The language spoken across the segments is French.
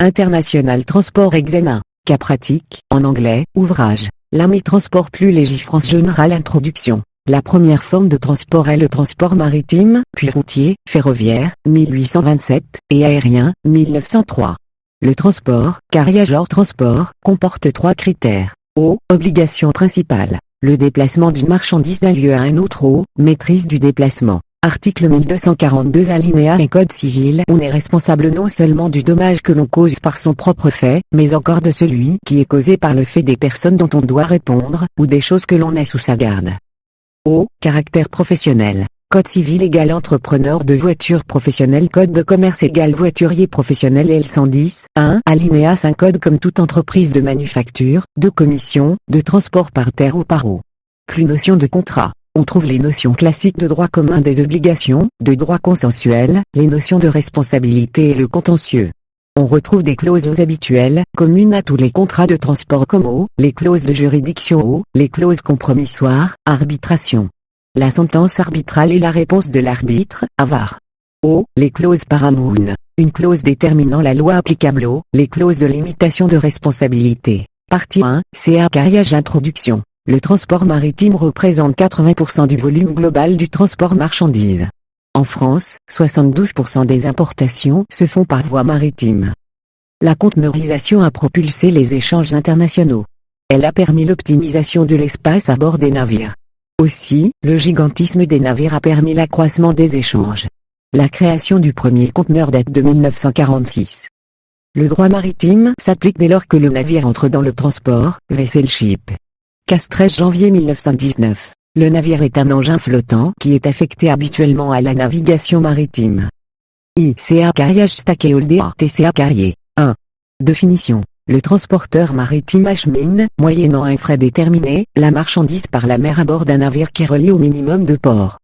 International Transport Examen. Cas pratique, en anglais, ouvrage. L'AMI Transport plus Légifrance Générale Introduction. La première forme de transport est le transport maritime, puis routier, ferroviaire, 1827, et aérien, 1903. Le transport, carriage hors transport, comporte 3 critères. Obligation principale. Le déplacement d'une marchandise d'un lieu à un autre. Maîtrise du déplacement. Article 1242 alinéa et Code civil. On est responsable non seulement du dommage que l'on cause par son propre fait, mais encore de celui qui est causé par le fait des personnes dont on doit répondre, ou des choses que l'on est sous sa garde. Caractère professionnel. Code civil égale entrepreneur de voiture professionnelle. Code de commerce égale voiturier professionnel. L110, 1, alinéa 5. Code comme toute entreprise de manufacture, de commission, de transport par terre ou par eau. Plus notion de contrat. On trouve les notions classiques de droit commun des obligations, de droit consensuel, les notions de responsabilité et le contentieux. On retrouve des clauses habituelles, communes à tous les contrats de transport comme les clauses de juridiction les clauses compromissoires, arbitration. La sentence arbitrale et la réponse de l'arbitre, avar. Les clauses paramoun, une clause déterminant la loi applicable les clauses de limitation de responsabilité. Partie 1, CA carriage introduction. Le transport maritime représente 80% du volume global du transport marchandises. En France, 72% des importations se font par voie maritime. La conteneurisation a propulsé les échanges internationaux. Elle a permis l'optimisation de l'espace à bord des navires. Aussi, le gigantisme des navires a permis l'accroissement des échanges. La création du premier conteneur date de 1946. Le droit maritime s'applique dès lors que le navire entre dans le transport, vessel ship. 13 janvier 1919. Le navire est un engin flottant qui est affecté habituellement à la navigation maritime. ICA carriage stakeholder TCA carrier. 1. Définition. Le transporteur maritime achemine, moyennant un frais déterminé, la marchandise par la mer à bord d'un navire qui relie au minimum de ports.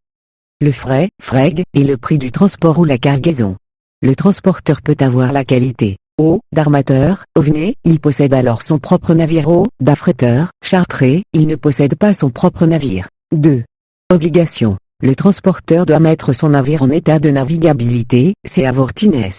Le frais, freg, est le prix du transport ou la cargaison. Le transporteur peut avoir la qualité d'armateur, ovné, il possède alors son propre navire d'affréteur, chartré, il ne possède pas son propre navire. 2. Obligation. Le transporteur doit mettre son navire en état de navigabilité, c'est avortines.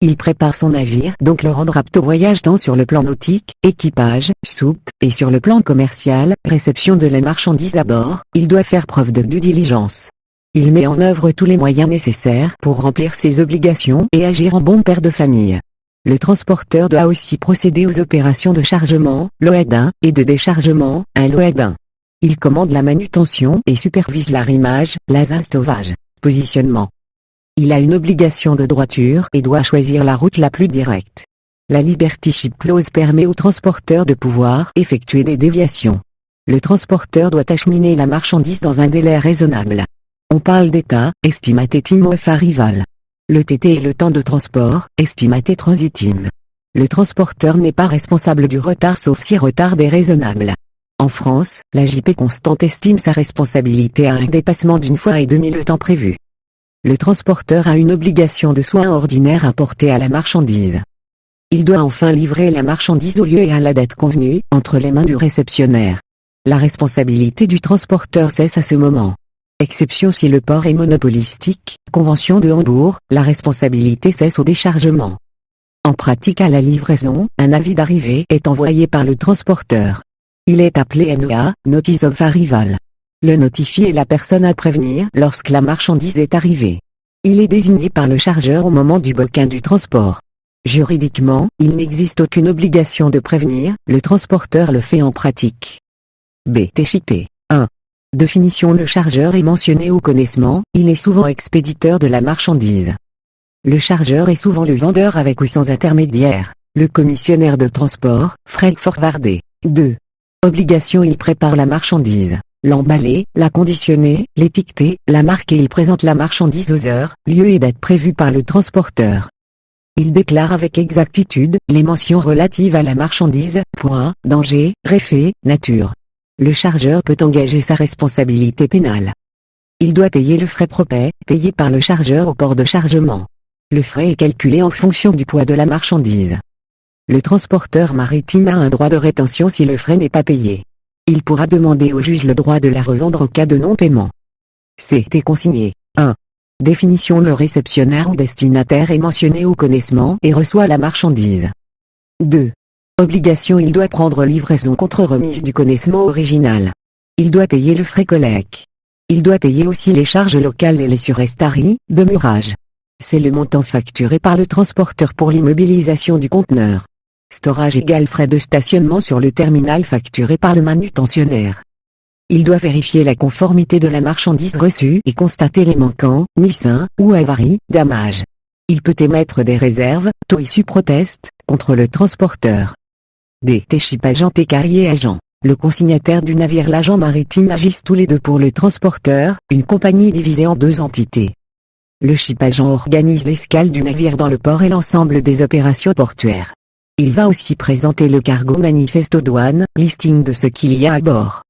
Il prépare son navire, donc le rendre apte au voyage tant sur le plan nautique, équipage, soute, et sur le plan commercial, réception de la marchandise à bord, il doit faire preuve de due diligence. Il met en œuvre tous les moyens nécessaires pour remplir ses obligations et agir en bon père de famille. Le transporteur doit aussi procéder aux opérations de chargement, load-in, et de déchargement, un load-in. Il commande la manutention et supervise l'arrimage, l'asenstovage, positionnement. Il a une obligation de droiture et doit choisir la route la plus directe. La Liberty Ship Clause permet au transporteur de pouvoir effectuer des déviations. Le transporteur doit acheminer la marchandise dans un délai raisonnable. On parle d'état, estimate time of arrival. Le TT est le temps de transport, estimate transitim. Le transporteur n'est pas responsable du retard sauf si retard est raisonnable. En France, la JP constante estime sa responsabilité à un dépassement d'une fois et demie le temps prévu. Le transporteur a une obligation de soins ordinaires à porter à la marchandise. Il doit enfin livrer la marchandise au lieu et à la date convenue, entre les mains du réceptionnaire. La responsabilité du transporteur cesse à ce moment. Exception si le port est monopolistique, convention de Hambourg, la responsabilité cesse au déchargement. En pratique à la livraison, un avis d'arrivée est envoyé par le transporteur. Il est appelé NOA, Notice of Arrival. Le notifié est la personne à prévenir lorsque la marchandise est arrivée. Il est désigné par le chargeur au moment du booking du transport. Juridiquement, il n'existe aucune obligation de prévenir, le transporteur le fait en pratique. BTJP. 1. Définition. Le chargeur est mentionné au connaissement, il est souvent expéditeur de la marchandise. Le chargeur est souvent le vendeur avec ou sans intermédiaire, le commissionnaire de transport, freight forwarder. 2. Obligation. Il prépare la marchandise, l'emballer, la conditionner, l'étiqueter, la marquer. Il présente la marchandise aux heures, lieux et dates prévues par le transporteur. Il déclare avec exactitude les mentions relatives à la marchandise, point, danger, réfé, nature. Le chargeur peut engager sa responsabilité pénale. Il doit payer le frais propret, payé par le chargeur au port de chargement. Le frais est calculé en fonction du poids de la marchandise. Le transporteur maritime a un droit de rétention si le frais n'est pas payé. Il pourra demander au juge le droit de la revendre en cas de non-paiement. C'est consigné. 1. Définition. Le réceptionnaire ou destinataire est mentionné au connaissement et reçoit la marchandise. 2. Obligation. Il doit prendre livraison contre remise du connaissement original. Il doit payer le frais collecte. Il doit payer aussi les charges locales et les surestaries, demurrage. C'est le montant facturé par le transporteur pour l'immobilisation du conteneur. Storage égale frais de stationnement sur le terminal facturé par le manutentionnaire. Il doit vérifier la conformité de la marchandise reçue et constater les manquants, missins, ou avaries, dommages. Il peut émettre des réserves, taux issus protest, contre le transporteur. D. Ship agent et carrier agent. Le consignataire du navire. L'agent maritime agissent tous les deux pour le transporteur, une compagnie divisée en deux entités. Le ship agent organise l'escale du navire dans le port et l'ensemble des opérations portuaires. Il va aussi présenter le cargo manifeste aux douanes, listing de ce qu'il y a à bord.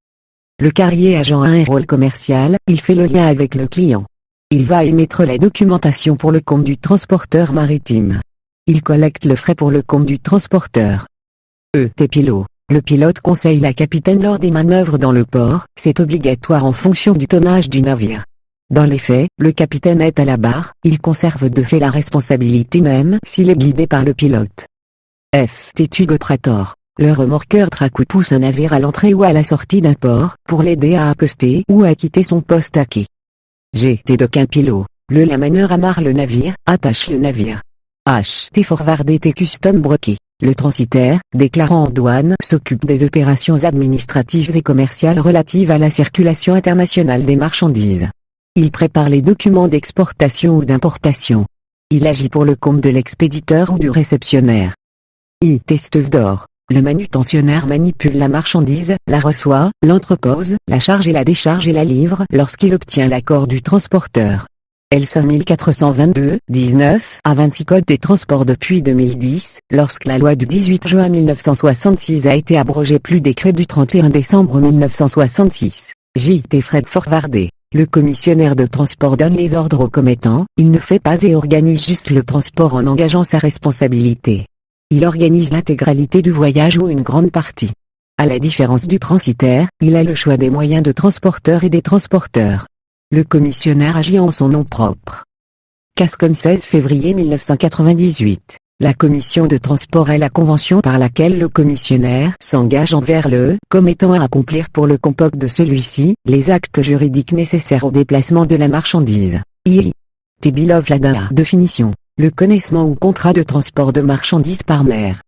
Le carrier agent a un rôle commercial, il fait le lien avec le client. Il va émettre la documentation pour le compte du transporteur maritime. Il collecte le frais pour le compte du transporteur. Pilote. Le pilote conseille la capitaine lors des manœuvres dans le port, c'est obligatoire en fonction du tonnage du navire. Dans les faits, le capitaine est à la barre, il conserve de fait la responsabilité même s'il est guidé par le pilote. Tug operator. Le remorqueur traque ou pousse un navire à l'entrée ou à la sortie d'un port, pour l'aider à accoster ou à quitter son poste à quai. Dock. Un pilote. Le lamaneur amarre le navire, attache le navire. Forwarder custom broker. Le transitaire, déclarant en douane, s'occupe des opérations administratives et commerciales relatives à la circulation internationale des marchandises. Il prépare les documents d'exportation ou d'importation. Il agit pour le compte de l'expéditeur ou du réceptionnaire. Stevedore. Le manutentionnaire manipule la marchandise, la reçoit, l'entrepose, la charge et la décharge et la livre lorsqu'il obtient l'accord du transporteur. L5422, 19 à 26 Code des transports depuis 2010, lorsque la loi du 18 juin 1966 a été abrogée plus décret du 31 décembre 1966. Freight forwarder. Le commissionnaire de transport donne les ordres au commettant, il ne fait pas et organise juste le transport en engageant sa responsabilité. Il organise l'intégralité du voyage ou une grande partie. À la différence du transitaire, il a le choix des moyens de transporteur et des transporteurs. Le commissionnaire agit en son nom propre. CASCOM 16 février 1998. La commission de transport est la convention par laquelle le commissionnaire s'engage envers le commettant à accomplir pour le compok de celui-ci, les actes juridiques nécessaires au déplacement de la marchandise. Bill of lading. Définition. Le connaissement ou contrat de transport de marchandises par mer.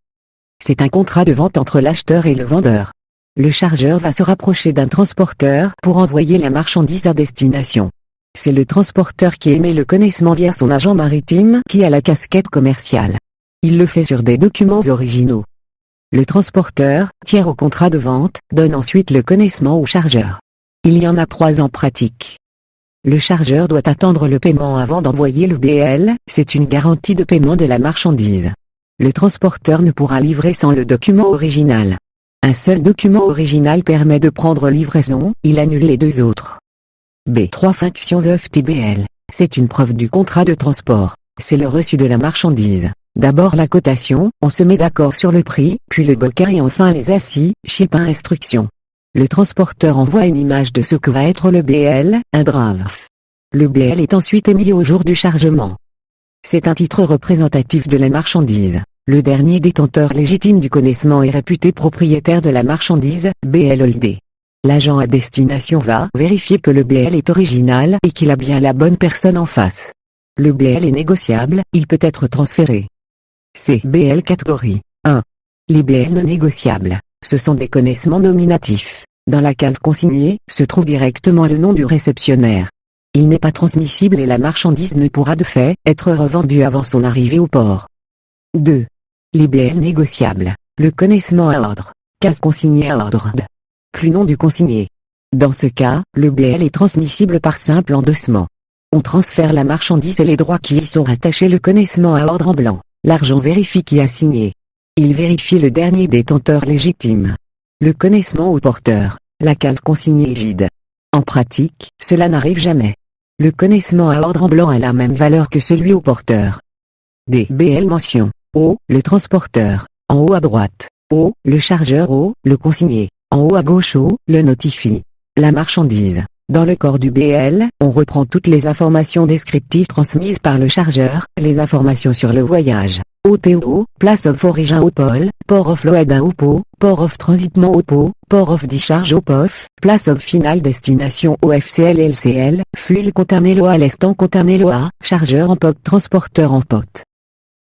C'est un contrat de vente entre l'acheteur et le vendeur. Le chargeur va se rapprocher d'un transporteur pour envoyer la marchandise à destination. C'est le transporteur qui émet le connaissement via son agent maritime qui a la casquette commerciale. Il le fait sur des documents originaux. Le transporteur, tiers au contrat de vente, donne ensuite le connaissement au chargeur. Il y en a 3 en pratique. Le chargeur doit attendre le paiement avant d'envoyer le BL, c'est une garantie de paiement de la marchandise. Le transporteur ne pourra livrer sans le document original. Un seul document original permet de prendre livraison, il annule les 2 autres. 3 Functions of TBL. C'est une preuve du contrat de transport. C'est le reçu de la marchandise. D'abord la cotation, on se met d'accord sur le prix, puis le booking et enfin les assis, shipping instruction. Le transporteur envoie une image de ce que va être le BL, un draft. Le BL est ensuite émis au jour du chargement. C'est un titre représentatif de la marchandise. Le dernier détenteur légitime du connaissement est réputé propriétaire de la marchandise, BL. L'agent à destination va vérifier que le BL est original et qu'il a bien la bonne personne en face. Le BL est négociable, il peut être transféré. BL catégorie 1. Les BL non négociables, ce sont des connaissements nominatifs. Dans la case consignée, se trouve directement le nom du réceptionnaire. Il n'est pas transmissible et la marchandise ne pourra de fait être revendue avant son arrivée au port. 2. Les BL négociables, le connaissement à ordre, case consignée à ordre. Plus nom du consigné. Dans ce cas, le BL est transmissible par simple endossement. On transfère la marchandise et les droits qui y sont rattachés. Le connaissement à ordre en blanc. L'argent vérifie qui a signé. Il vérifie le dernier détenteur légitime. Le connaissement au porteur. La case consignée est vide. En pratique, cela n'arrive jamais. Le connaissement à ordre en blanc a la même valeur que celui au porteur. BL mention. O, le transporteur. En haut à droite. O, le chargeur. O, le consigné. En haut à gauche. O, le notifie. La marchandise. Dans le corps du BL, on reprend toutes les informations descriptives transmises par le chargeur, les informations sur le voyage, OPO, Place of Origin au pôle, Port of Loading au pot, Port of Transitment au pot, Port of Discharge au POF, Place of Final Destination au FCL et LCL, Fuel Container à l'Est Container à, Chargeur en POT, Transporteur en POT.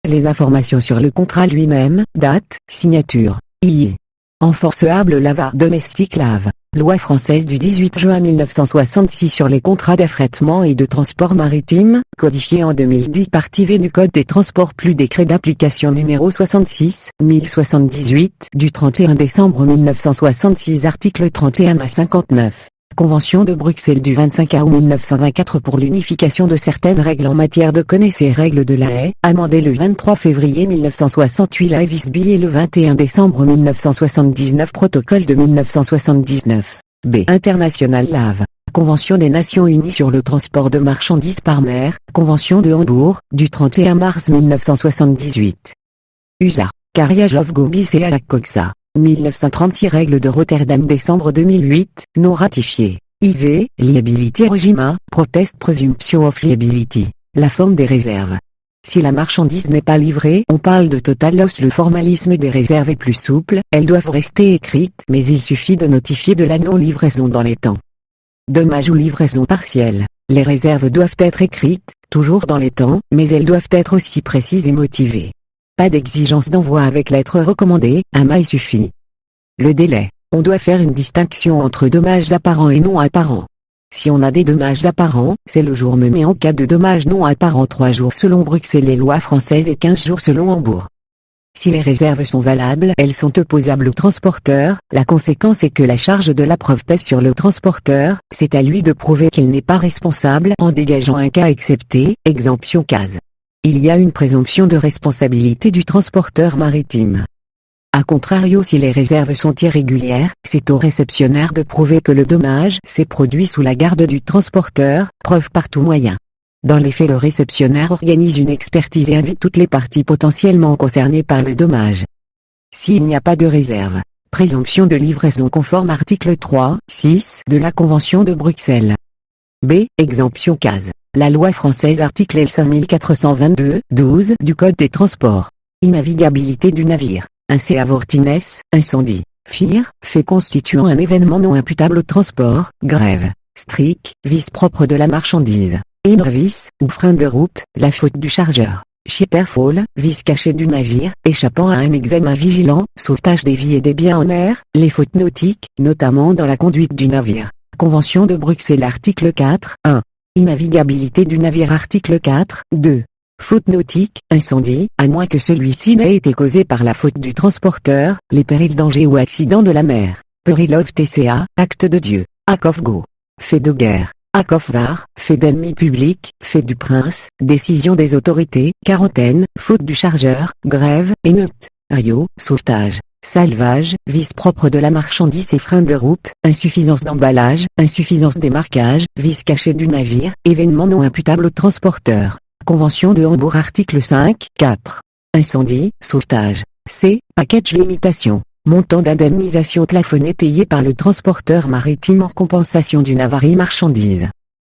Les informations sur le contrat lui-même, date, signature, II. Enforceable Lava Domestic Lave. Loi française du 18 juin 1966 sur les contrats d'affrètement et de transport maritime, codifié en 2010 partie V du Code des transports plus décret d'application numéro 66, 1078, du 31 décembre 1966 article 31 à 59. Convention de Bruxelles du 25 août 1924 pour l'unification de certaines règles en matière de connaissez règles de La Haye, amendée le 23 février 1968 La Visby et le 21 décembre 1979 Protocole de 1979. B. International Lave. Convention des Nations Unies sur le transport de marchandises par mer, Convention de Hambourg, du 31 mars 1978. USA. Carriage of Gobis et Alacoxa. 1936 Règles de Rotterdam décembre 2008, non ratifiées. IV, Liability Regime, Protest Presumption of Liability. La forme des réserves. Si la marchandise n'est pas livrée, on parle de total loss. Le formalisme des réserves est plus souple, elles doivent rester écrites, mais il suffit de notifier de la non-livraison dans les temps. Dommage ou livraison partielle. Les réserves doivent être écrites, toujours dans les temps, mais elles doivent être aussi précises et motivées. Pas d'exigence d'envoi avec lettre recommandée, un mail suffit. Le délai. On doit faire une distinction entre dommages apparents et non apparents. Si on a des dommages apparents, c'est le jour même, et en cas de dommages non apparents 3 jours selon Bruxelles les lois françaises et 15 jours selon Hambourg. Si les réserves sont valables, elles sont opposables au transporteur, la conséquence est que la charge de la preuve pèse sur le transporteur, c'est à lui de prouver qu'il n'est pas responsable en dégageant un cas excepté, exemption case. Il y a une présomption de responsabilité du transporteur maritime. A contrario, si les réserves sont irrégulières, c'est au réceptionnaire de prouver que le dommage s'est produit sous la garde du transporteur, preuve par tout moyen. Dans les faits, le réceptionnaire organise une expertise et invite toutes les parties potentiellement concernées par le dommage. S'il n'y a pas de réserve, présomption de livraison conforme article 3, 6 de la Convention de Bruxelles. B. Exemption case. La loi française article L 5422, 12 du Code des transports. Innavigabilité du navire. Un Vortines, incendie. FIR, fait constituant un événement non imputable au transport, grève. Strict, vice propre de la marchandise. Innervice, ou frein de route, la faute du chargeur. Shipperfall, vice caché du navire, échappant à un examen vigilant, sauvetage des vies et des biens en mer, les fautes nautiques, notamment dans la conduite du navire. Convention de Bruxelles article 4, 1. Innavigabilité du navire article 4, 2. Faute nautique, incendie, à moins que celui-ci n'ait été causé par la faute du transporteur, les périls, dangers ou accidents de la mer. Peril of TCA, acte de Dieu. Act of Go. Fait de guerre. Act of Var, fait d'ennemi public, fait du prince, décision des autorités, quarantaine, faute du chargeur, grève, émeute. Rio, sauvetage. Salvage, vice propre de la marchandise et frein de route, insuffisance d'emballage, insuffisance des marquages, vice caché du navire, événement non imputable au transporteur. Convention de Hambourg article 5, 4. Incendie, sauvetage. C. Package limitation. Montant d'indemnisation plafonné payé par le transporteur maritime en compensation d'une avarie marchandise.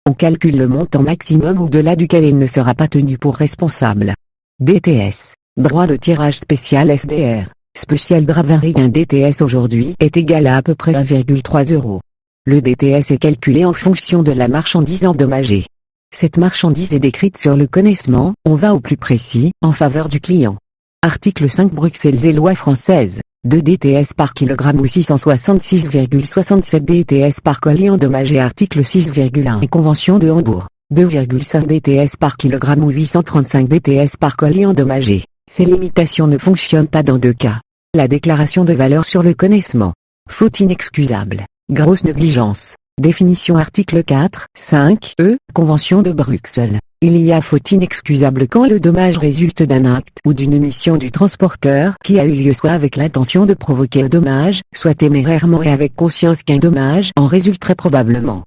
On calcule le montant maximum au-delà duquel il ne sera pas tenu pour responsable. DTS. Droit de tirage spécial SDR. Special Dravering. Un DTS aujourd'hui est égal à peu près 1,3 €. Le DTS est calculé en fonction de la marchandise endommagée. Cette marchandise est décrite sur le connaissement, on va au plus précis, en faveur du client. Article 5 Bruxelles et loi française. 2 DTS par kilogramme ou 666,67 DTS par colis endommagé. Article 6,1 et Convention de Hambourg. 2,5 DTS par kilogramme ou 835 DTS par colis endommagé. Ces limitations ne fonctionnent pas dans 2 cas. La déclaration de valeur sur le connaissement. Faute inexcusable. Grosse négligence. Définition article 4, 5, Convention de Bruxelles. Il y a faute inexcusable quand le dommage résulte d'un acte ou d'une omission du transporteur qui a eu lieu soit avec l'intention de provoquer un dommage, soit témérairement et avec conscience qu'un dommage en résulterait probablement.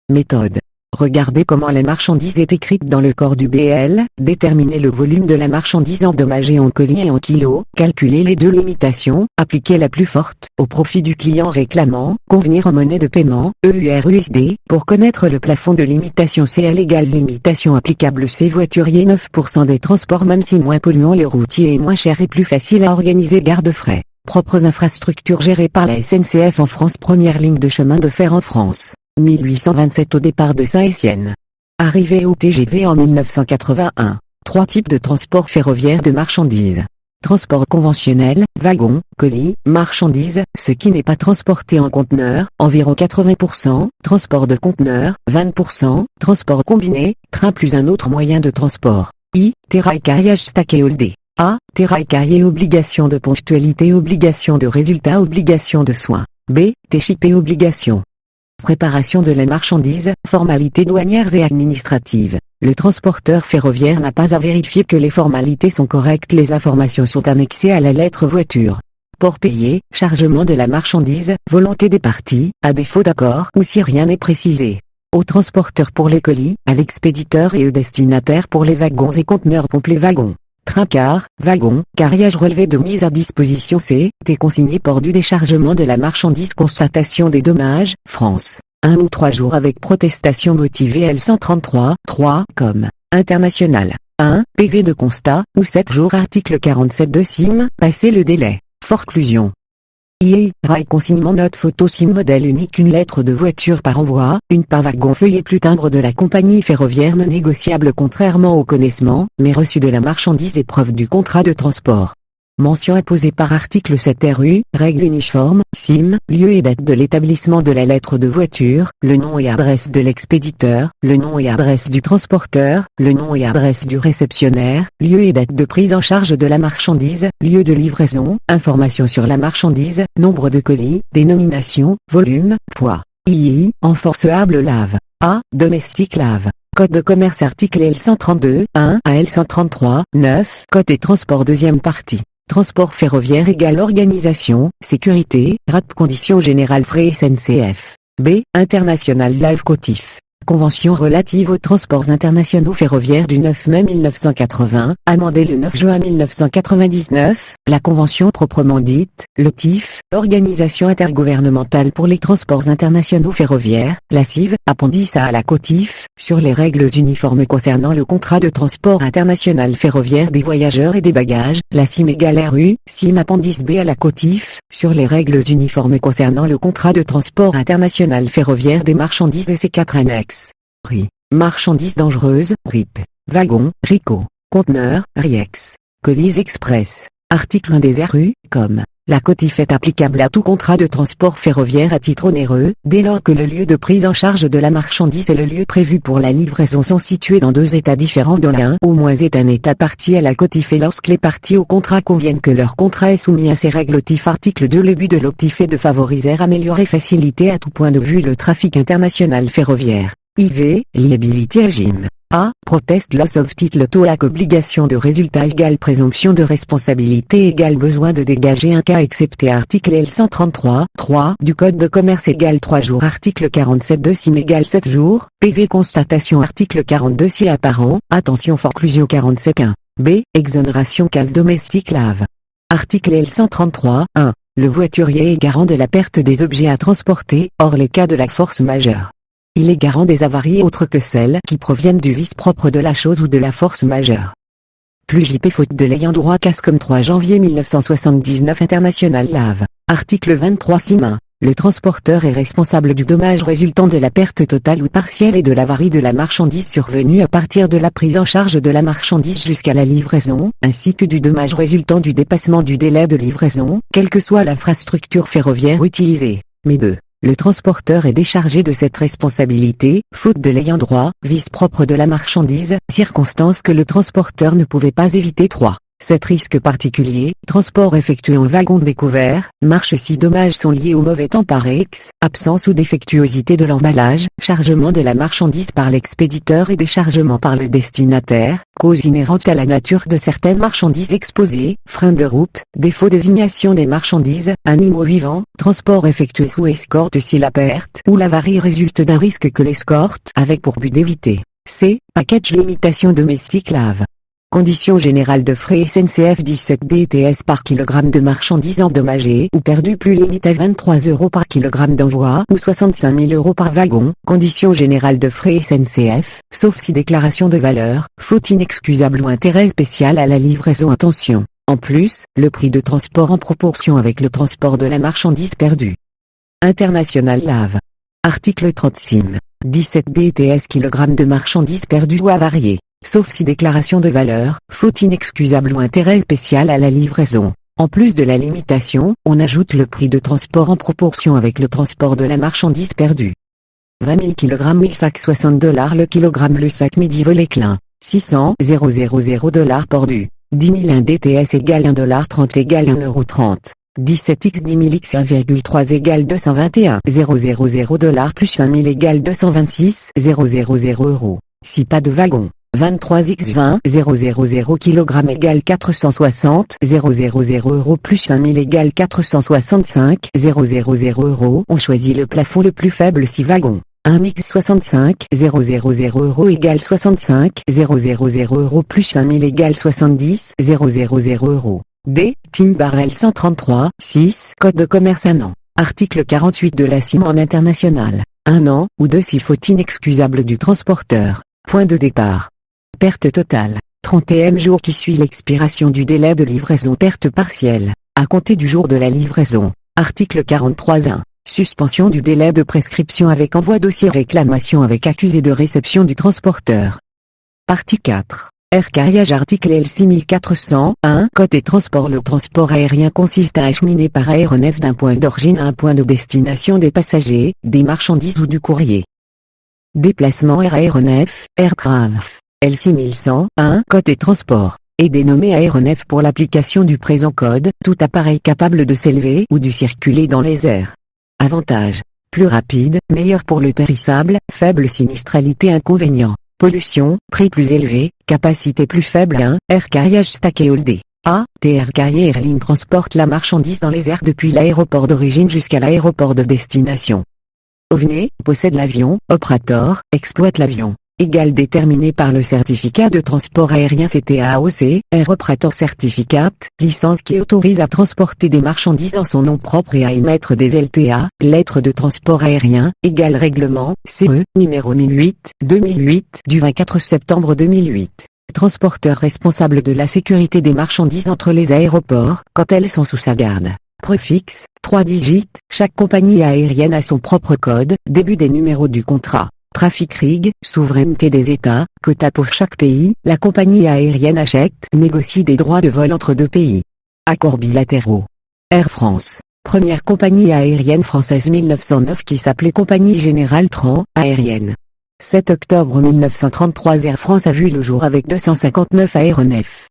Méthode. Regardez comment la marchandise est écrite dans le corps du BL, déterminez le volume de la marchandise endommagée en colis et en kilos, calculez les deux limitations, appliquez la plus forte, au profit du client réclamant, convenir en monnaie de paiement, EUR-USD, pour connaître le plafond de limitation CL égale limitation applicable C voiturier 9% des transports même si moins polluants les routiers et moins cher et plus facile à organiser garde-frais. Propres infrastructures gérées par la SNCF en France. Première ligne de chemin de fer en France. 1827 au départ de Saint-Étienne. Arrivée au TGV en 1981. 3 types de transport ferroviaire de marchandises. Transport conventionnel, wagon, colis, marchandises, ce qui n'est pas transporté en conteneur, environ 80%, transport de conteneurs, 20%, transport combiné, train plus un autre moyen de transport. I. Terrail carriage stack et holdé. A. Terrail carrier obligation de ponctualité obligation de résultat obligation de soins. B. TCP obligation. Préparation de la marchandise, formalités douanières et administratives. Le transporteur ferroviaire n'a pas à vérifier que les formalités sont correctes. Les informations sont annexées à la lettre voiture. Port payé, chargement de la marchandise, volonté des parties, à défaut d'accord ou si rien n'est précisé. Au transporteur pour les colis, à l'expéditeur et au destinataire pour les wagons et conteneurs complets wagons. Train-car, wagon, carriage relevé de mise à disposition C, T consigné port du déchargement de la marchandise constatation des dommages, France. 1 ou 3 jours avec protestation motivée L133, 3, comme, international. 1, PV de constat, ou 7 jours article 47 de SIM, passé le délai. Forclusion. IA, rail consignement note photo SIM modèle unique une lettre de voiture par envoi, une par wagon feuillet plus timbre de la compagnie ferroviaire non négociable contrairement au connaissement, mais reçu de la marchandise et preuve du contrat de transport. Mention apposée par article 7 RU, règle uniforme, SIM, lieu et date de l'établissement de la lettre de voiture, le nom et adresse de l'expéditeur, le nom et adresse du transporteur, le nom et adresse du réceptionnaire, lieu et date de prise en charge de la marchandise, lieu de livraison, information sur la marchandise, nombre de colis, dénomination, volume, poids. II, enforceable lave. A, domestique lave. Code de commerce article L132, 1 à L133, 9, code des transports deuxième partie. Transport ferroviaire égale organisation, sécurité, rate conditions générales frais SNCF. B. International Live Cotif. Convention relative aux transports internationaux ferroviaires du 9 mai 1980, amendée le 9 juin 1999, la convention proprement dite, l'OTIF, Organisation intergouvernementale pour les transports internationaux ferroviaires, la CIV, appendice A à la COTIF, sur les règles uniformes concernant le contrat de transport international ferroviaire des voyageurs et des bagages, la CIM égale RU, CIM appendice B à la COTIF, sur les règles uniformes concernant le contrat de transport international ferroviaire des marchandises et ses 4 annexes. Prix. Marchandises dangereuses, RIP. Wagon, RICO. Conteneur, RIEX. Colis express. Article 1 des RU, comme. La COTIF est applicable à tout contrat de transport ferroviaire à titre onéreux, dès lors que le lieu de prise en charge de la marchandise et le lieu prévu pour la livraison sont situés dans 2 États différents dont l'un ou moins est un État partie à la COTIF et lorsque les parties au contrat conviennent que leur contrat est soumis à ces règles OTIF. Article 2 Le but de l'OTIF est de favoriser, améliorer, faciliter à tout point de vue le trafic international ferroviaire. IV, liability regime. A. Protest loss of title TOAC obligation de résultat égale présomption de responsabilité égale besoin de dégager un cas excepté article L133, 3 du code de commerce égale 3 jours article 47 de SIM égale 7 jours, PV constatation article 42 si apparent, attention forclusion 47 1. B. Exonération casse domestique lave. Article L133, 1. Le voiturier est garant de la perte des objets à transporter, hors les cas de la force majeure. Il est garant des avaries autres que celles qui proviennent du vice propre de la chose ou de la force majeure. Plus JP faute de l'ayant droit casse comme 3 janvier 1979 International Lave. Article 23 SIM 1. Le transporteur est responsable du dommage résultant de la perte totale ou partielle et de l'avarie de la marchandise survenue à partir de la prise en charge de la marchandise jusqu'à la livraison, ainsi que du dommage résultant du dépassement du délai de livraison, quelle que soit l'infrastructure ferroviaire utilisée. Mais 2. Le transporteur est déchargé de cette responsabilité, faute de l'ayant droit, vice propre de la marchandise, circonstance que le transporteur ne pouvait pas éviter. 3. 7 risques particuliers, transport effectué en wagon découvert, marche si dommages sont liés au mauvais temps par X, absence ou défectuosité de l'emballage, chargement de la marchandise par l'expéditeur et déchargement par le destinataire, cause inhérente à la nature de certaines marchandises exposées, frein de route, défaut désignation des marchandises, animaux vivants, transport effectué sous escorte si la perte ou l'avarie résulte d'un risque que l'escorte avec pour but d'éviter. C. Package limitation domestique lave. Conditions générales de frais SNCF 17 BTS par kilogramme de marchandises endommagées ou perdues plus limite à 23 € par kilogramme d'envoi ou 65 000 € par wagon. Conditions générales de frais SNCF, sauf si déclaration de valeur, faute inexcusable ou intérêt spécial à la livraison. Attention. En plus, le prix de transport en proportion avec le transport de la marchandise perdue. International lave. Article 36. 17 BTS kilogramme de marchandises perdues ou avariées. Sauf si déclaration de valeur, faute inexcusable ou intérêt spécial à la livraison. En plus de la limitation, on ajoute le prix de transport en proportion avec le transport de la marchandise perdue. 20 000 kg 1000 sacs $60 le kilogramme. Le sac midi volet clin. 600 000 $ pordu. 10 000 1 DTS égale $1.30 égale 1,30 €. 17x 10 000 x 1,3 égale 221 000 $ plus 5 000 égale 226 000 €. Si pas de wagon. 23x 20 000 kg égale 460 000 € plus 5000 égale 465 000 €. On choisit le plafond le plus faible si wagon. 1x 65 000 € égale 65 000 € plus 5000 égale 70 000 €. D. Tim Barrel 133 6 Code de commerce 1 an. Article 48 de la CIM en international. 1 an, ou 2 si faute inexcusable du transporteur. Point de départ. Perte totale. 30e jour qui suit l'expiration du délai de livraison. Perte partielle. À compter du jour de la livraison. Article 43.1. Suspension du délai de prescription avec envoi dossier réclamation avec accusé de réception du transporteur. Partie 4. Air carriage. Article L 6401 Code des transports. Le transport aérien consiste à acheminer par aéronef d'un point d'origine à un point de destination des passagers, des marchandises ou du courrier. Déplacement air aéronef, aircraft. L 6101 Code des transports, est dénommé aéronef pour l'application du présent code, tout appareil capable de s'élever ou de circuler dans les airs. Avantages. Plus rapide, meilleur pour le périssable, faible sinistralité. Inconvénient. Pollution, prix plus élevé, capacité plus faible. 1. Air carriage stack et holdé. A. Air carrier airline transporte la marchandise dans les airs depuis l'aéroport d'origine jusqu'à l'aéroport de destination. OVNI, possède l'avion, opérateur, exploite l'avion. Égal déterminé par le certificat de transport aérien CTAOC, Air Operator Certificate, licence qui autorise à transporter des marchandises en son nom propre et à émettre des LTA, lettres de transport aérien, égal règlement, CE, numéro 1008-2008, du 24 septembre 2008. Transporteur responsable de la sécurité des marchandises entre les aéroports, quand elles sont sous sa garde. Préfixe, 3 digits, chaque compagnie aérienne a son propre code, début des numéros du contrat. Trafic RIG, souveraineté des États, quota pour chaque pays, la compagnie aérienne achète, négocie des droits de vol entre deux pays. Accords bilatéraux. Air France, première compagnie aérienne française 1909 qui s'appelait Compagnie Générale Tran, aérienne. 7 octobre 1933 Air France a vu le jour avec 259 aéronefs.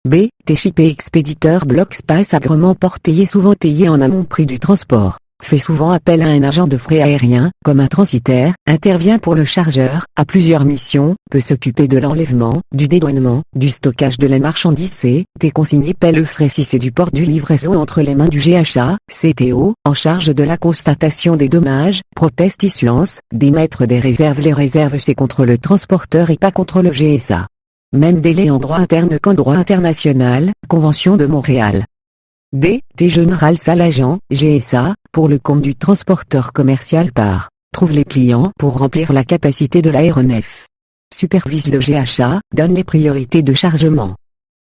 B. TCP expéditeur bloc space agrément port payé souvent payé en amont prix du transport. Fait souvent appel à un agent de frais aériens, comme un transitaire, intervient pour le chargeur, a plusieurs missions, peut s'occuper de l'enlèvement, du dédouanement, du stockage de la marchandise C, T consigné paie le frais si c'est du port du livraison entre les mains du GHA, CTO, en charge de la constatation des dommages, proteste issuance, d'émettre des réserves. Les réserves c'est contre le transporteur et pas contre le GSA. Même délai en droit interne qu'en droit international, Convention de Montréal. D. T général salle agent, GSA, pour le compte du transporteur commercial par, trouve les clients pour remplir la capacité de l'aéronef. Supervise le GHA, donne les priorités de chargement.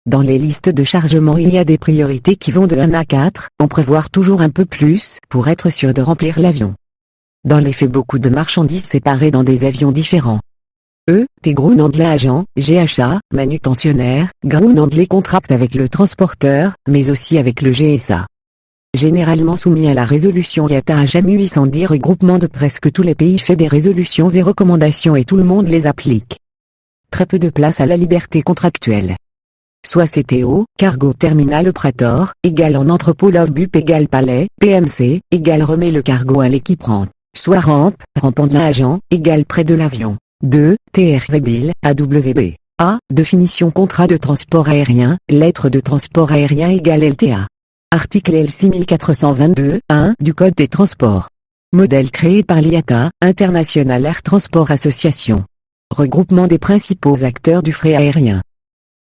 Dans les listes de chargement il y a des priorités qui vont de 1 à 4, en prévoir toujours un peu plus, pour être sûr de remplir l'avion. Dans les faits beaucoup de marchandises séparées dans des avions différents. E. T ground handler agent, GHA, manutentionnaire, ground handler contracte avec le transporteur, mais aussi avec le GSA. Généralement soumis à la résolution IATA à JAMU 810 regroupement de presque tous les pays fait des résolutions et recommandations et tout le monde les applique. Très peu de place à la liberté contractuelle. soit CTO, Cargo Terminal Operator, égale en entrepôt LOSBUP égale palais, PMC, égale remet le cargo à l'équipement, soit rampe, rampant de l'agent, égale près de l'avion. 2. TRV Bill, AWB. A. Définition contrat de transport aérien, lettre de transport aérien égale LTA. Article L 6422-1 du Code des transports. Modèle créé par l'IATA, International Air Transport Association. Regroupement des principaux acteurs du fret aérien.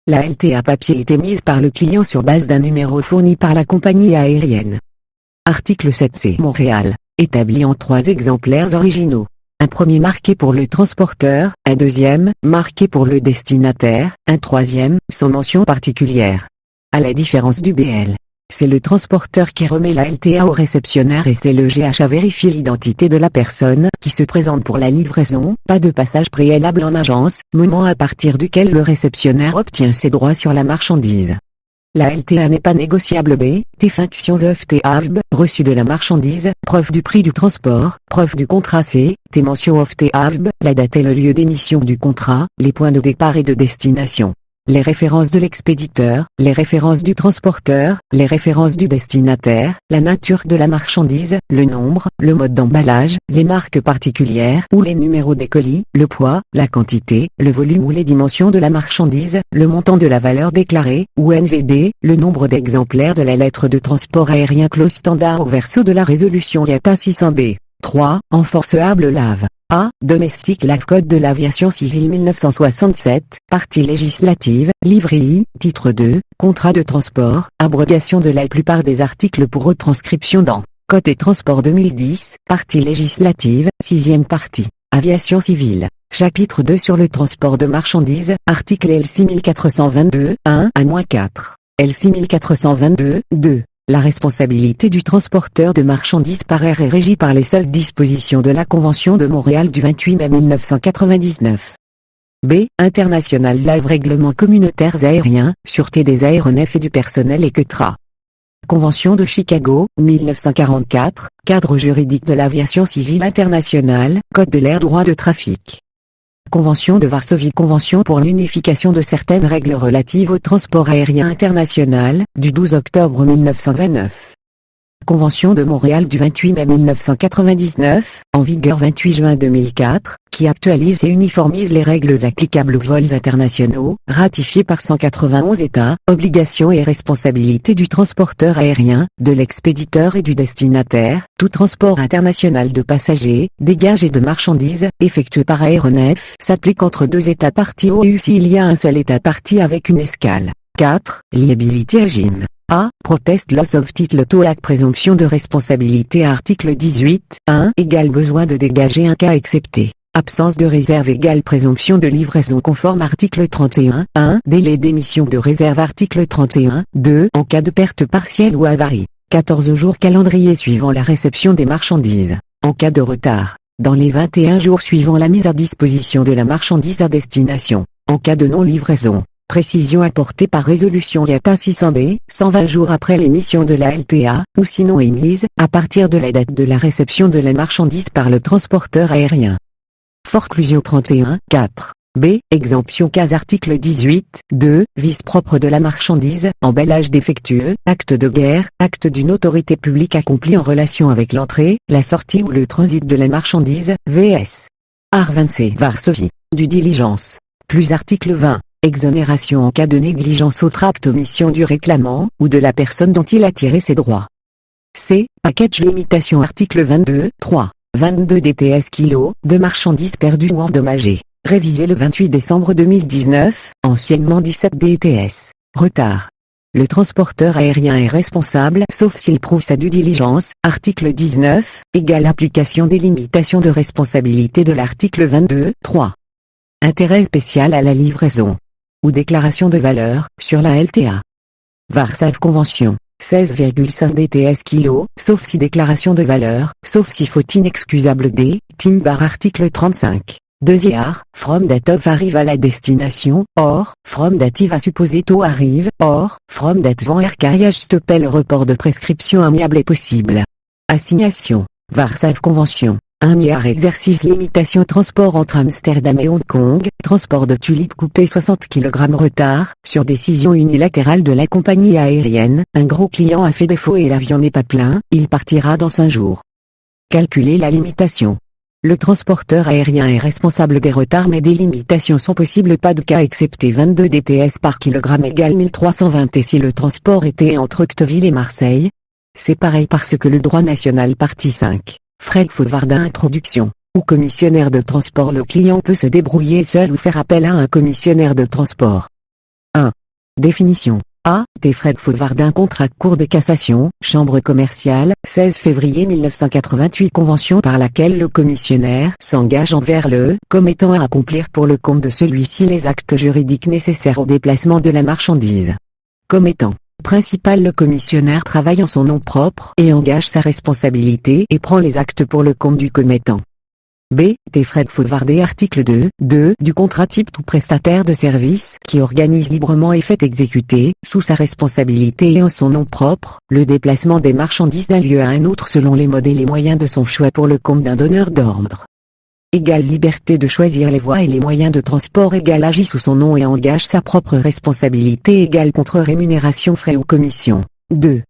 La LTA papier est émise par le client sur base d'un numéro fourni par la compagnie aérienne. Article 7C Montréal, établi en 3 exemplaires originaux. Un premier marqué pour le transporteur, un deuxième, marqué pour le destinataire, un troisième, sans mention particulière. À la différence du BL, c'est le transporteur qui remet la LTA au réceptionnaire et c'est le GH à vérifier l'identité de la personne qui se présente pour la livraison, pas de passage préalable en agence, moment à partir duquel le réceptionnaire obtient ses droits sur la marchandise. La LTA n'est pas négociable. B. T Functions of T AVB, reçu de la marchandise, preuve du prix du transport, preuve du contrat. C. T Mention of T AVB, la date et le lieu d'émission du contrat, les points de départ et de destination. Les références de l'expéditeur, les références du transporteur, les références du destinataire, la nature de la marchandise, le nombre, le mode d'emballage, les marques particulières ou les numéros des colis, le poids, la quantité, le volume ou les dimensions de la marchandise, le montant de la valeur déclarée, ou NVD, le nombre d'exemplaires de la lettre de transport aérien clause standard au verso de la résolution IATA 600B. 3. Enforceable LAV. A. Domestic Lave Code de l'aviation civile 1967, partie législative, livre I, titre 2, contrat de transport, abrogation de la plupart des articles pour retranscription dans Code des transports 2010, partie législative, 6e partie, aviation civile, chapitre 2 sur le transport de marchandises, article L 6422, 1 à -4, L 6422, 2. La responsabilité du transporteur de marchandises par air est régie par les seules dispositions de la Convention de Montréal du 28 mai 1999. B. International Live Règlement communautaires aériens, sûreté des aéronefs et du personnel et QTRA. Convention de Chicago, 1944, cadre juridique de l'aviation civile internationale, Code de l'air droit de trafic. Convention de Varsovie, Convention pour l'unification de certaines règles relatives au transport aérien international, du 12 octobre 1929. Convention de Montréal du 28 mai 1999, en vigueur 28 juin 2004, qui actualise et uniformise les règles applicables aux vols internationaux, ratifiée par 191 États, obligations et responsabilités du transporteur aérien, de l'expéditeur et du destinataire, tout transport international de passagers, d'égages et de marchandises, effectué par aéronef, s'applique entre 2 États parties ou s'il y a un seul État partie avec une escale. 4. Liability Regime. A. Protest loss of title to act présomption de responsabilité article 18, 1 égale besoin de dégager un cas excepté. Absence de réserve égale présomption de livraison conforme article 31, 1 délai d'émission de réserve article 31, 2 en cas de perte partielle ou avarie. 14 jours calendrier suivant la réception des marchandises. En cas de retard, dans les 21 jours suivant la mise à disposition de la marchandise à destination. En cas de non-livraison. Précision apportée par résolution IATA 600B, 120 jours après l'émission de la LTA, ou sinon émise, à partir de la date de la réception de la marchandise par le transporteur aérien. Forclusion 31, 4. B. Exemption cas article 18, 2, vice propre de la marchandise, emballage défectueux, acte de guerre, acte d'une autorité publique accompli en relation avec l'entrée, la sortie ou le transit de la marchandise, vs. Art 20C Varsovie, du diligence. Plus article 20. Exonération en cas de négligence autre acte omission du réclamant, ou de la personne dont il a tiré ses droits. C. Package limitation article 22, 3. 22 DTS kg, de marchandises perdues ou endommagées. Révisé le 28 décembre 2019, anciennement 17 DTS. Retard. Le transporteur aérien est responsable sauf s'il prouve sa due diligence, article 19, égale application des limitations de responsabilité de l'article 22, 3. Intérêt spécial à la livraison. Ou déclaration de valeur, sur la LTA. Varsave Convention, 16,5 DTS kg, sauf si déclaration de valeur, sauf si faute inexcusable D, Team bar article 35. 2 EAR, from date of arrive à la destination, or, from date va supposé to arrive, or, from date vent air carriage stoppel report de prescription amiable est possible. Assignation, Varsave Convention. 1 milliard exercice limitation transport entre Amsterdam et Hong Kong, transport de tulipes coupées 60 kg retard, sur décision unilatérale de la compagnie aérienne, un gros client a fait défaut et l'avion n'est pas plein, il partira dans 5 jours. Calculer la limitation. Le transporteur aérien est responsable des retards mais des limitations sont possibles, pas de cas excepté 22 DTS par kilogramme égale 1320 et si le transport était entre Octeville et Marseille. C'est pareil parce que le droit national partie 5. Francfort-Vardin introduction. Ou commissionnaire de transport, le client peut se débrouiller seul ou faire appel à un commissionnaire de transport. 1. Définition. A. T. Francfort-Vardin contrat Cour de cassation, chambre commerciale, 16 février 1988 convention par laquelle le commissionnaire s'engage envers le commettant à accomplir pour le compte de celui-ci les actes juridiques nécessaires au déplacement de la marchandise. Commettant. Principal, le commissionnaire travaille en son nom propre et engage sa responsabilité et prend les actes pour le compte du commettant. B. T. Francfort-Vardin article 2 du contrat type tout prestataire de service qui organise librement et fait exécuter, sous sa responsabilité et en son nom propre, le déplacement des marchandises d'un lieu à un autre selon les modes et les moyens de son choix pour le compte d'un donneur d'ordre. Égale liberté de choisir les voies et les moyens de transport égale agit sous son nom et engage sa propre responsabilité égale contre-rémunération frais ou commission. 2.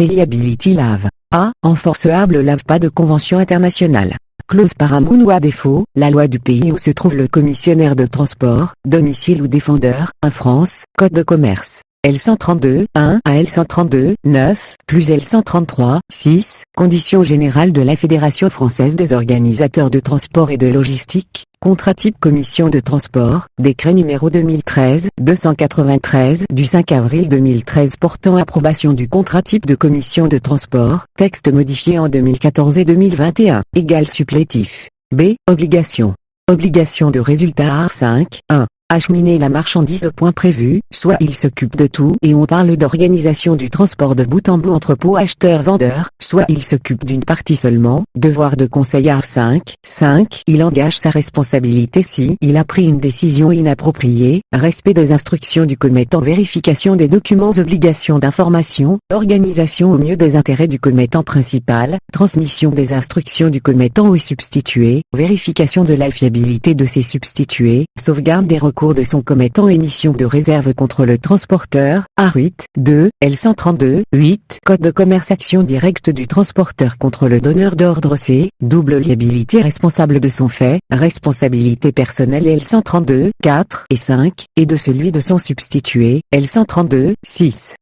Liability lave. A. Enforceable lave pas de convention internationale. Clause paramoun ou à défaut, la loi du pays où se trouve le commissionnaire de transport, domicile ou défendeur, en France, code de commerce. L132, 1 à L132, 9, plus L133, 6, conditions générales de la Fédération française des organisateurs de transport et de logistique, contrat type commission de transport, décret numéro 2013-293 du 5 avril 2013 portant approbation du contrat type de commission de transport, texte modifié en 2014 et 2021, égal supplétif. B. Obligation. Obligation de résultat AR5, 1. Acheminer la marchandise au point prévu, soit il s'occupe de tout et on parle d'organisation du transport de bout en bout entrepôt acheteur-vendeur, soit il s'occupe d'une partie seulement, devoir de conseil AR5, 5. Il engage sa responsabilité si il a pris une décision inappropriée, respect des instructions du commettant, vérification des documents, obligations d'information, organisation au mieux des intérêts du commettant principal, transmission des instructions du commettant aux substitués, vérification de la fiabilité de ses substitués, sauvegarde des recours de son commettant, émission de réserve contre le transporteur, A8, 2, L132, 8, Code de commerce, action directe du transporteur contre le donneur d'ordre, C, double liabilité, responsable de son fait, responsabilité personnelle L132, 4 et 5, et de celui de son substitué, L132, 6.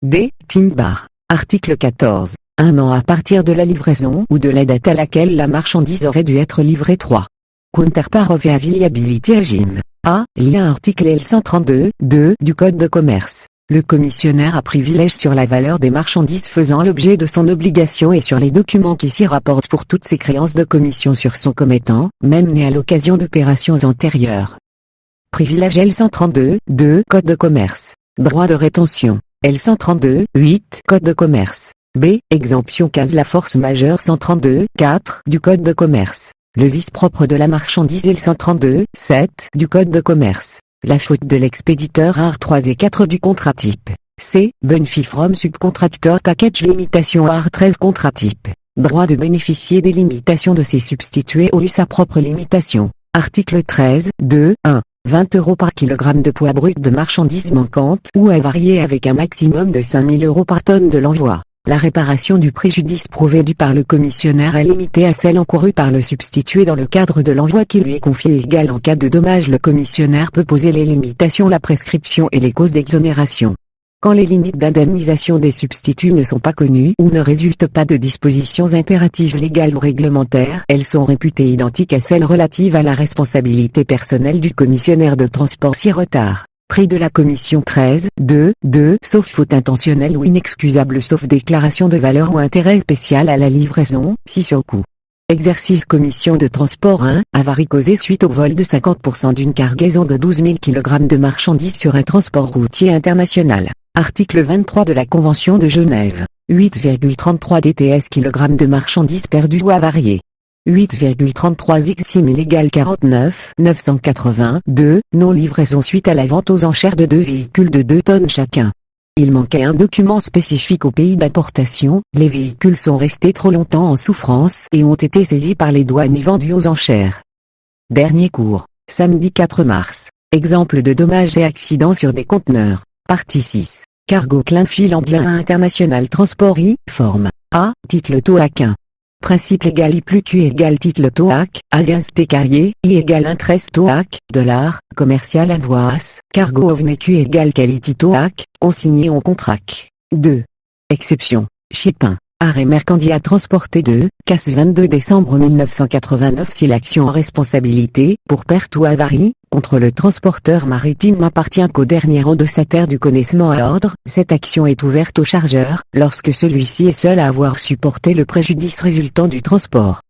D. Timbar. Article 14. 1 an à partir de la livraison ou de la date à laquelle la marchandise aurait dû être livrée. 3. Counterpart of Liability Regime. A. Lien article L132, 2 du Code de commerce. Le commissionnaire a privilège sur la valeur des marchandises faisant l'objet de son obligation et sur les documents qui s'y rapportent pour toutes ses créances de commission sur son commettant, même né à l'occasion d'opérations antérieures. Privilège L132, 2 Code de commerce. Droit de rétention. L132, 8 Code de commerce. B. Exemption 15 la force majeure 132, 4 du Code de commerce. Le vice propre de la marchandise L132, 7 du Code de commerce. La faute de l'expéditeur AR 3 et 4 du contrat type. C. Benefit from subcontractor package limitation AR 13 contrat type. Droit de bénéficier des limitations de ses substitués ou sa propre limitation. Article 13, 2, 1. 20 € par kilogramme de poids brut de marchandises manquantes ou avariées avec un maximum de 5 000 € par tonne de l'envoi. La réparation du préjudice prouvé dû par le commissionnaire est limitée à celle encourue par le substitué dans le cadre de l'envoi qui lui est confié. Égal en cas de dommage, le commissionnaire peut poser les limitations, la prescription et les causes d'exonération. Quand les limites d'indemnisation des substituts ne sont pas connues ou ne résultent pas de dispositions impératives légales ou réglementaires, elles sont réputées identiques à celles relatives à la responsabilité personnelle du commissionnaire de transport si retard. Prix de la commission 13, 2, sauf faute intentionnelle ou inexcusable sauf déclaration de valeur ou intérêt spécial à la livraison, si surcoût. Exercice commission de transport 1, avarie causée suite au vol de 50% d'une cargaison de 12 000 kg de marchandises sur un transport routier international. Article 23 de la Convention de Genève. 8,33 DTS kg de marchandises perdues ou avariées. 8,33 x 6000 égale 49 980 2, non-livraison suite à la vente aux enchères de 2 véhicules de 2 tonnes chacun. Il manquait un document spécifique au pays d'importation, les véhicules sont restés trop longtemps en souffrance et ont été saisis par les douanes et vendus aux enchères. Dernier cours, samedi 4 mars. Exemple de dommages et accidents sur des conteneurs. Partie 6. Cargo Clinfield Anglin International Transport I, forme A, titre TOAC 1. Principe légal I plus Q égale titre TOAC, A gaz T carrier, I égale interest TOAC, $, commercial invoice, cargo ovne Q égale quality TOAC, consigné en contract. 2. Exception. Ship 1. Arrêt mercandi à transporter 2, casse 22 décembre 1989 si l'action en responsabilité, pour perte ou avarie, contre le transporteur maritime n'appartient qu'au dernier rang de sa terre du connaissement à ordre, cette action est ouverte au chargeur, lorsque celui-ci est seul à avoir supporté le préjudice résultant du transport.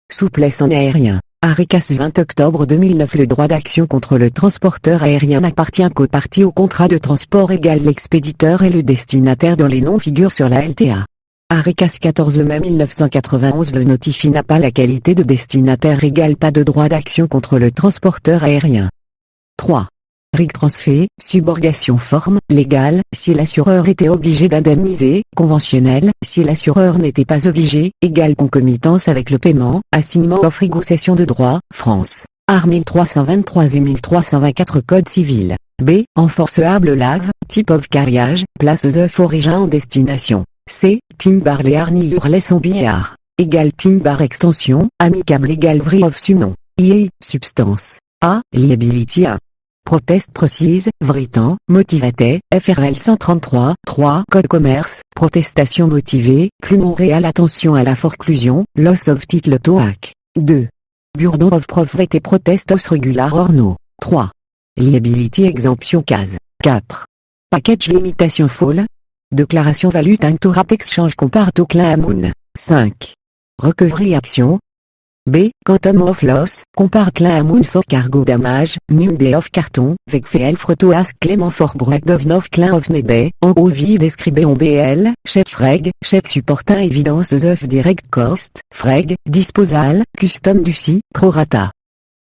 Souplesse en aérien. Arrêt casse 20 octobre 2009 le droit d'action contre le transporteur aérien n'appartient qu'aux parties au contrat de transport égal l'expéditeur et le destinataire dont les noms figurent sur la LTA. Arrêt casse 14 mai 1991 le notifié n'a pas la qualité de destinataire égale pas de droit d'action contre le transporteur aérien. 3. RIG transfert, subrogation forme, légale, si l'assureur était obligé d'indemniser, conventionnel, si l'assureur n'était pas obligé, égale concomitance avec le paiement, assignement offre ou cession de droit, France. Art 1323 et 1324 Code civil. B. Enforceable lave, type of carriage, place of origin en destination. C. Timbar les harnillures laissent billard. Égale timbar extension, amicable égale vrille of sumnon. I. Substance. A. Liability 1. Protest précise, vritant, motivaté, FRL 133, 3. Code commerce, protestation motivée, plus Montréal attention à la forclusion, loss of title TOAC. 2. Burdon of profit et protestos regular orno. 3. Liability exemption case. 4. Package limitation fall. Déclaration value Tintorap exchange compare to claim 5. Recovery action. B. Quantum of loss, compare claim for cargo damage, number of carton, vecfel frotoas clément for breakdown of claim of nede, en OV describé en BL, chef freg, chef supportant évidence of direct cost, freg, disposal, custom du si, prorata.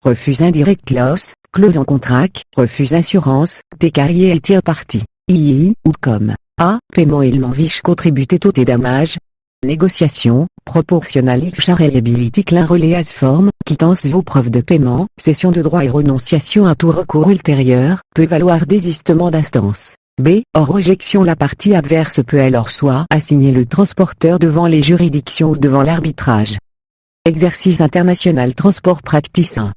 Refuse indirect loss, clause en contract, refuse assurance, T carrier et tiers partie. II, ou comme. A. Paiement élément viche contributé tout et damage. Négociation, proportionnal if reliability clin relais as forme, quittance vos preuves de paiement, cession de droit et renonciation à tout recours ultérieur, peut valoir désistement d'instance. B. Hors rejection la partie adverse peut alors soit assigner le transporteur devant les juridictions ou devant l'arbitrage. Exercice international transport practice 1.